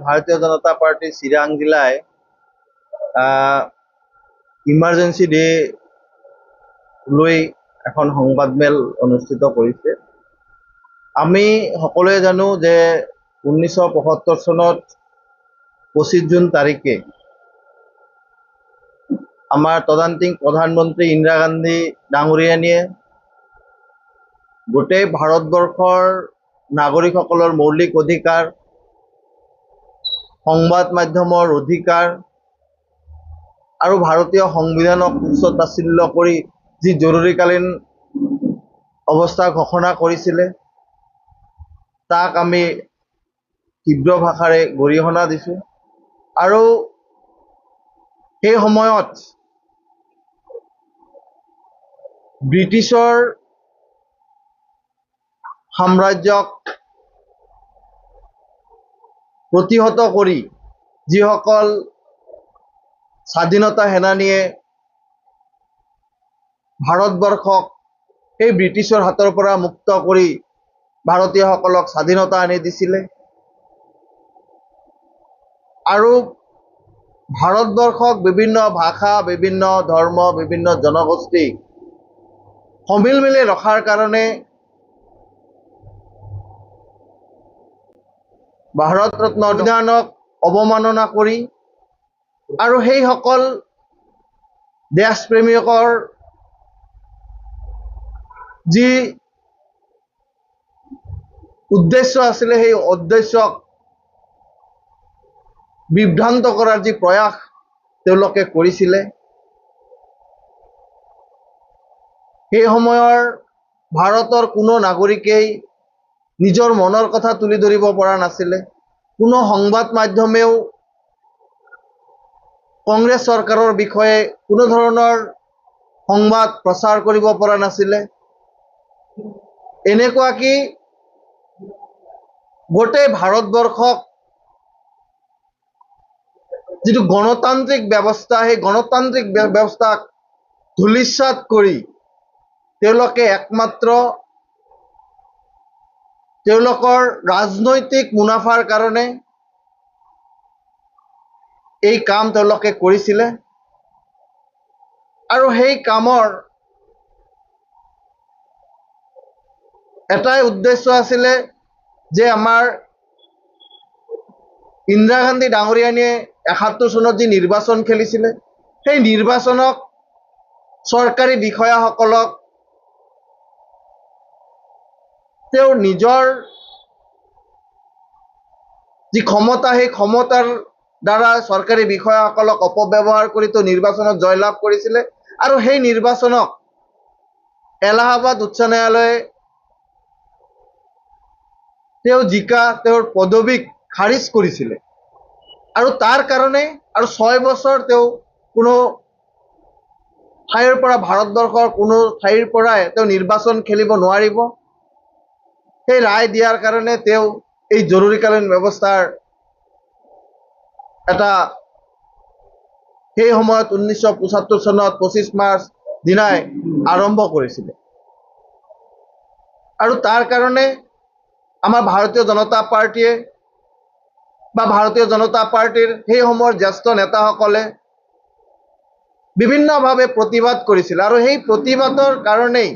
ভাৰতীয় জনতা party Chirang জিলায় emergency day লৈ এখন সংবাদমেল অনুষ্ঠিত কৰিছে। আমি সকলোৱে জানো যে 1975 চনত 25 জুন তাৰিখে আমাৰ তদান্তিক প্ৰধানমন্ত্ৰী ইন্দিৰা গান্ধী ডাঙৰীয়ানীয়ে গোটেই ভাৰতবৰ্ষৰ নাগৰিকসকলৰ মৌলিক অধিকাৰ, সংবাদ মাধ্যমৰ অধিকাৰ আৰু ভাৰতীয় সংবিধানক উচ্চ তাচ্ছিল্য কৰি যি জৰুৰীকালীন অৱস্থা ঘোষণা কৰিছিলে তাক আমি তীব্ৰ ভাষাৰে গৰিহণা দিছোঁ। আৰু সেই সময়ত ব্ৰিটিছৰ সাম্ৰাজ্যক প্ৰতিহত কৰি যিসকল স্বাধীনতা সেনানীয়ে ভাৰতবৰ্ষক সেই ব্ৰিটিছৰ হাতৰ পৰা মুক্ত কৰি ভাৰতীয়সকলক স্বাধীনতা আনি দিছিলে আৰু ভাৰতবৰ্ষক বিভিন্ন ভাষা, বিভিন্ন ধৰ্ম, বিভিন্ন জনগোষ্ঠী সমিল মিলি ৰখাৰ কাৰণে ভাৰত ৰত্ন সংবিধানক অৱমাননা কৰি আৰু সেইসকল দেশপ্ৰেমিকৰ যি উদ্দেশ্য আছিলে সেই উদ্দেশ্যক বিভ্ৰান্ত কৰাৰ যি প্ৰয়াস তেওঁলোকে কৰিছিলে, সেই সময়ৰ ভাৰতৰ কোনো নাগৰিকেই নিজৰ মনৰ কথা তুলি ধৰিব পৰা নাছিলে। কোনো সংবাদ মাধ্যমেও কংগ্ৰেছ চৰকাৰৰ বিষয়ে কোনো ধৰণৰ সংবাদ প্ৰচাৰ কৰিব পৰা নাছিলে। এনেকুৱা কি গোটেই ভাৰতবৰ্ষক যিটো গণতান্ত্ৰিক ব্যৱস্থা, সেই গণতান্ত্ৰিক ব্যৱস্থাক ধূলিসাৎ কৰি তেওঁলোকে একমাত্ৰ তেওঁলোকৰ ৰাজনৈতিক মুনাফাৰ কাৰণে এই কাম তেওঁলোকে কৰিছিলে। আৰু সেই কামৰ এটাই উদ্দেশ্য আছিলে যে আমাৰ ইন্দিৰা গান্ধী ডাঙৰীয়ানীয়ে 71 চনত যি নিৰ্বাচন খেলিছিলে সেই নিৰ্বাচনক চৰকাৰী বিষয়াসকলক তেওঁৰ নিজৰ যি ক্ষমতা, সেই ক্ষমতাৰ দ্বাৰা চৰকাৰী বিষয়াসকলক অপব্যৱহাৰ কৰি নিৰ্বাচনত জয়লাভ কৰিছিলে আৰু সেই নিৰ্বাচনক এলাহাবাদ উচ্চ ন্যায়ালয়ে তেওঁ জিকা তেওঁৰ পদবীক খাৰিজ কৰিছিলে। আৰু তাৰ কাৰণে আৰু 6 বছৰ তেওঁ কোনো ঠাইৰ পৰা ভাৰতবৰ্ষৰ কোনো ঠাইৰ পৰাই তেওঁ নিৰ্বাচন খেলিব নোৱাৰিব, সেই ৰায় দিয়াৰ কাৰণে তেওঁ এই জৰুৰীকালীন ব্যৱস্থাৰ এটা সেই সময়ত 1975 চনত 25 মাৰ্চ দিনাই আৰম্ভ কৰিছিলে। আৰু তাৰ কাৰণে আমাৰ ভাৰতীয় জনতা পাৰ্টিয়ে বা ভাৰতীয় জনতা পাৰ্টিৰ সেই সময়ৰ জ্যেষ্ঠ নেতাসকলে বিভিন্নভাৱে প্ৰতিবাদ কৰিছিল। আৰু সেই প্ৰতিবাদৰ কাৰণেই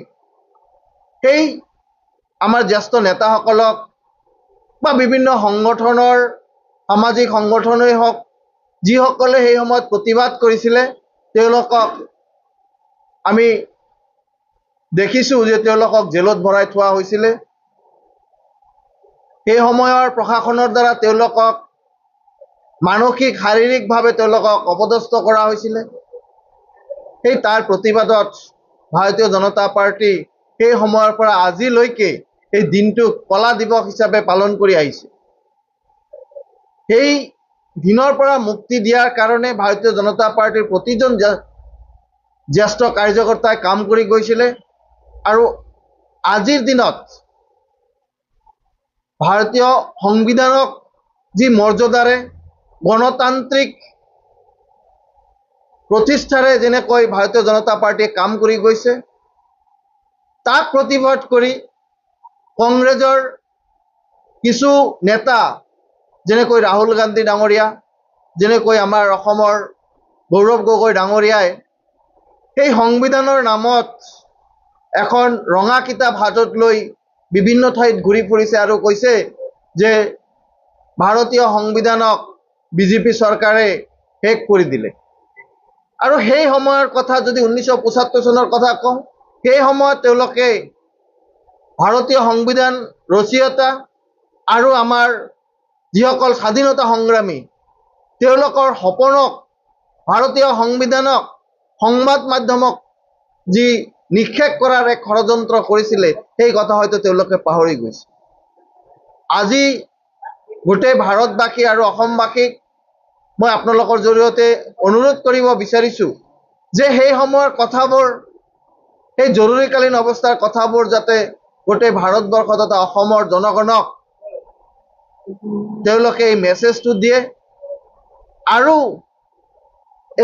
সেই আমাৰ জ্যেষ্ঠ নেতাসকলক বা বিভিন্ন সংগঠনৰ সামাজিক সংগঠনেই হওক যিসকলে সেই সময়ত প্ৰতিবাদ কৰিছিলে তেওঁলোকক আমি দেখিছোঁ যে তেওঁলোকক জেলত ভৰাই থোৱা হৈছিলে। সেই সময়ৰ প্ৰশাসনৰ দ্বাৰা তেওঁলোকক মানসিক শাৰীৰিকভাৱে তেওঁলোকক অপদস্থ কৰা হৈছিলে। সেই তাৰ প্ৰতিবাদত ভাৰতীয় জনতা পাৰ্টি সেই সময়ৰ পৰা আজিলৈকে এই দিনটোক কলা দিৱস হিচাপে পালন কৰি আহিছে। সেই দিনৰ পৰা মুক্তি দিয়াৰ কাৰণে ভাৰতীয় জনতা পাৰ্টিৰ প্ৰতিজন জ্যেষ্ঠ কাৰ্যকৰ্তাই কাম কৰি গৈছিলে। আৰু আজিৰ দিনত ভাৰতীয় সংবিধানক যি মৰ্যাদাৰে গণতান্ত্ৰিক প্ৰতিষ্ঠাৰে যেনেকৈ ভাৰতীয় জনতা পাৰ্টিয়ে কাম কৰি গৈছে তাক প্ৰতিবাদ কৰি কংগ্ৰেছৰ কিছু নেতা যেনেকৈ ৰাহুল গান্ধী ডাঙৰীয়া, যেনেকৈ আমাৰ অসমৰ গৌৰৱ গগৈ ডাঙৰীয়াই সেই সংবিধানৰ নামত এখন ৰঙা কিতাপ হাতত লৈ বিভিন্ন ঠাইত ঘূৰি ফুৰিছে আৰু কৈছে যে ভাৰতীয় সংবিধানক বিজেপি চৰকাৰে শেষ কৰি দিলে। আৰু সেই সময়ৰ কথা যদি 1975 চনৰ কথা কওঁ, সেই সময়ত তেওঁলোকে ভাৰতীয় সংবিধান ৰচয়িতা আৰু আমাৰ যিসকল স্বাধীনতা সংগ্ৰামী তেওঁলোকৰ সপোনক, ভাৰতীয় সংবিধানক, সংবাদ মাধ্যমক যি নিক্ষেপ কৰাৰ এক ষড়যন্ত্ৰ কৰিছিলে, সেই কথা হয়তো তেওঁলোকে পাহৰি গৈছে। আজি গোটেই ভাৰতবাসী আৰু অসমবাসীক মই আপোনালোকৰ জৰিয়তে অনুৰোধ কৰিব বিচাৰিছোঁ যে সেই সময়ৰ কথাবোৰ, সেই জৰুৰীকালীন অৱস্থাৰ কথাবোৰ যাতে গোটেই ভাৰতবৰ্ষ তথা অসমৰ জনগণক তেওঁলোকে এই মেছেজটো দিয়ে। আৰু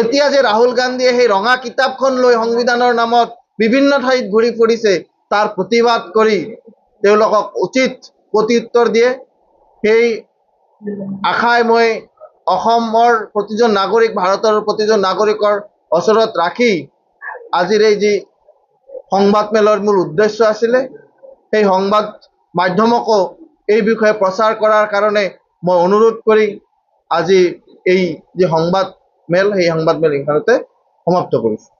এতিয়া যে ৰাহুল গান্ধীয়ে সেই ৰঙা কিতাপখন লৈ সংবিধানৰ নামত বিভিন্ন ঠাইত ঘূৰি ফুৰিছে, তাৰ প্ৰতিবাদ কৰি তেওঁলোকক উচিত প্ৰত্যুত্তৰ দিয়ে, সেই আশাই মই অসমৰ প্ৰতিজন নাগৰিক, ভাৰতৰ প্ৰতিজন নাগৰিকৰ ওচৰত ৰাখি আজিৰ এই যি সংবাদমেলৰ মূল উদ্দেশ্য আছিলে, সেই সংবাদ মাধ্যমকো এই বিষয়ে প্ৰচাৰ কৰাৰ কাৰণে মই অনুৰোধ কৰি আজি এই যি সংবাদমেল, সেই সংবাদমেল এইখানতে সমাপ্ত কৰিছোঁ।